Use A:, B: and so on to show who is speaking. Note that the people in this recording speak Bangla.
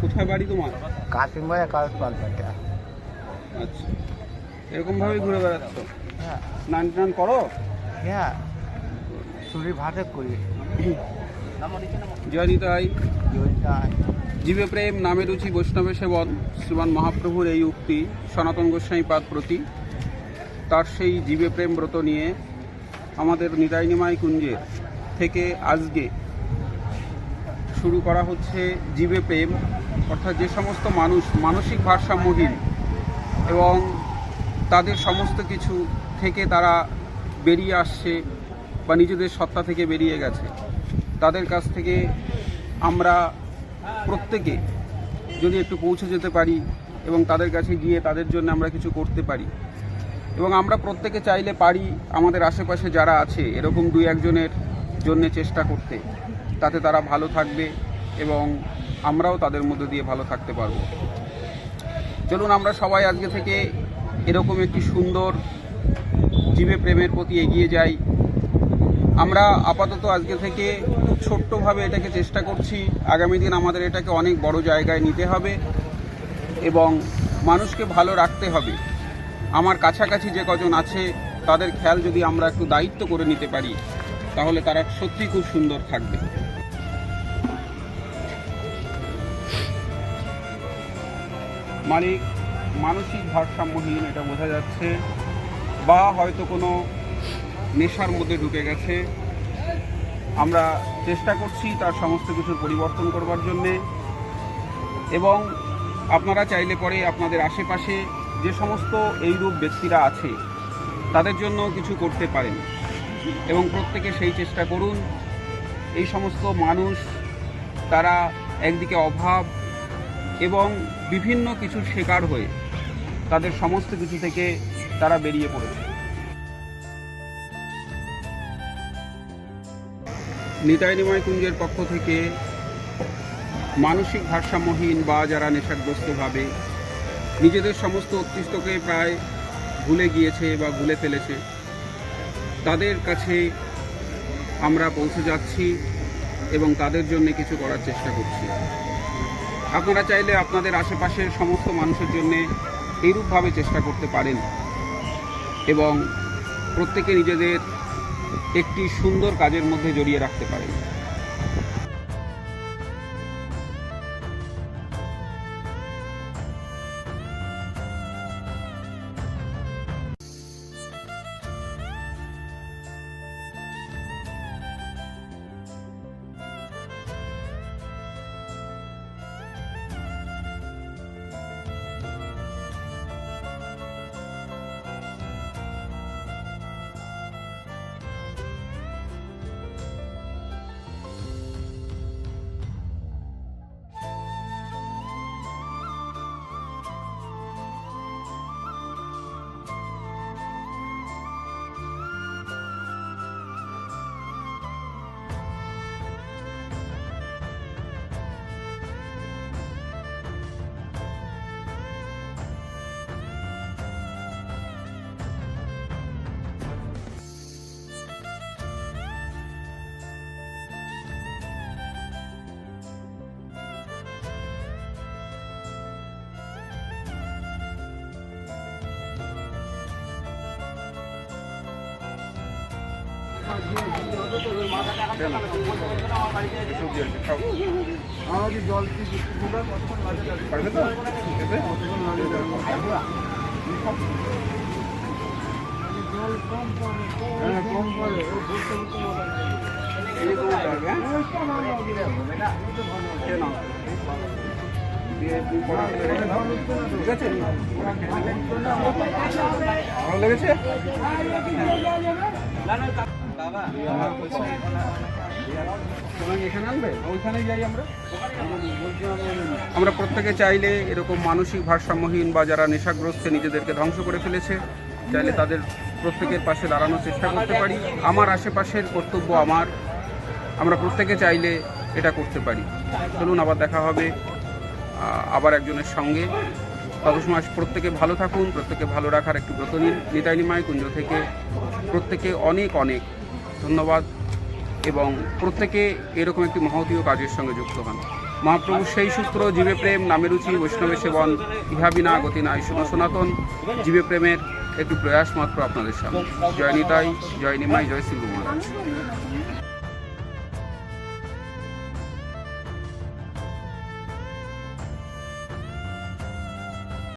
A: কোথায় বাড়ি তোমার?
B: কাশিমবাড়ি কাগজপালপাটা।
A: আচ্ছা, এরকমভাবেই ঘুরে বেড়াচ্ছ?
B: হ্যাঁ
A: স্নান টান করো?
B: হ্যাঁ, শরীর ভাতে করি।
A: জয় নিতাই।
B: জয়টা
A: জীবে প্রেম নামে রুচি বৈষ্ণবে সেবন, শ্রীমান মহাপ্রভুর এই উক্তি সনাতন গোস্বামী পাদ প্রতি। তার সেই জীবে প্রেম ব্রত নিয়ে আমাদের নিতাই নিমাই কুঞ্জের থেকে আজকে শুরু করা হচ্ছে জীবে প্রেম, অর্থাৎ যে সমস্ত মানুষ মানসিক ভারসাম্যহীন এবং তাদের সমস্ত কিছু থেকে তারা বেরিয়ে আসছে বা নিজেদের সত্তা থেকে বেরিয়ে গেছে, তাদের কাছ থেকে আমরা প্রত্যেকে যদি একটু পৌঁছে যেতে পারি এবং তাদের কাছে গিয়ে তাদের জন্য আমরা কিছু করতে পারি, এবং আমরা প্রত্যেকে চাইলে পারি আমাদের আশেপাশে যারা আছে এরকম দুই একজনের জন্য চেষ্টা করতে, তাতে তারা ভালো থাকবে এবং আমরাও তাদের মধ্যে দিয়ে ভালো থাকতে পারবো। চলুন আমরা সবাই আজকে থেকে এরকম একটি সুন্দর জীবে প্রেমের প্রতি এগিয়ে যাই। আমরা আপাতত আজকে থেকে খুব ছোট্টভাবে এটাকে চেষ্টা করছি, আগামী দিন আমাদের এটাকে অনেক বড় জায়গায় নিতে হবে এবং মানুষকে ভালো রাখতে হবে। আমার কাছাকাছি যে কজন আছে তাদের খেয়াল যদি আমরা একটু দায়িত্ব করে নিতে পারি তাহলে তারা সত্যি খুব সুন্দর থাকবে। মানে মানসিক ভারসাম্যহীন এটা বোঝা যাচ্ছে, বা হয়তো কোনো নেশার মধ্যে ঢুকে গেছে। আমরা চেষ্টা করছি তার সমস্ত কিছুর পরিবর্তন করবার জন্যে, এবং আপনারা চাইলে পরে আপনাদের আশেপাশে যে সমস্ত এইরূপ ব্যক্তিরা আছে তাদের জন্য কিছু করতে পারেন এবং প্রত্যেকে সেই চেষ্টা করুন। এই সমস্ত মানুষ তারা একদিকে অভাব এবং বিভিন্ন কিছুর শিকার হয়ে তাদের সমস্ত কিছু থেকে তারা বেরিয়ে পড়েছে। নিতাই নিমাই কুঞ্জের পক্ষ থেকে মানসিক ভারসাম্যহীন বা যারা নেশাগ্রস্তভাবে নিজেদের সমস্ত অস্তিত্বকে প্রায় ভুলে গিয়েছে বা ভুলে ফেলেছে, তাদের কাছে আমরা পৌঁছে যাচ্ছি এবং তাদের জন্য কিছু করার চেষ্টা করছি। আপনারা চাইলে আপনাদের আশেপাশের সমস্ত মানুষের জন্য এইরূপভাবে চেষ্টা করতে পারেন এবং প্রত্যেকে নিজেদের একটি সুন্দর কাজের মধ্যে জড়িয়ে রাখতে পারেন। ভালো লেগেছে? এখানে আনবে, ওইখানে যাই আমরা। আমরা প্রত্যেকে চাইলে এরকম মানসিক ভারসাম্যহীন বা যারা নেশাগ্রস্তে নিজেদেরকে ধ্বংস করে ফেলেছে, চাইলে তাদের প্রত্যেকের পাশে দাঁড়ানোর চেষ্টা করতে পারি। আমার আশেপাশের কর্তব্য আমরা প্রত্যেকে চাইলে এটা করতে পারি। চলুন আবার দেখা হবে আবার একজনের সঙ্গে। তত সময় প্রত্যেকে ভালো থাকুন, প্রত্যেকে ভালো রাখার একটু ব্রত নিন। নিতাই নিমাই কুঞ্জ থেকে প্রত্যেকে অনেক অনেক ধন্যবাদ এবং প্রত্যেকে এরকম একটি মহতীয় কাজের সঙ্গে যুক্ত হন। মহাপ্রভু সেই সূত্র জীবে প্রেম নামে রুচি বৈষ্ণবে সেবন ইহা বিনা গতি নাই। সনাতন জীবে প্রেমের একটু প্রয়াস মাত্র আপনাদের সামনে। জয় নিতাই, জয় নিমাই, জয় শ্রী মহারাজ।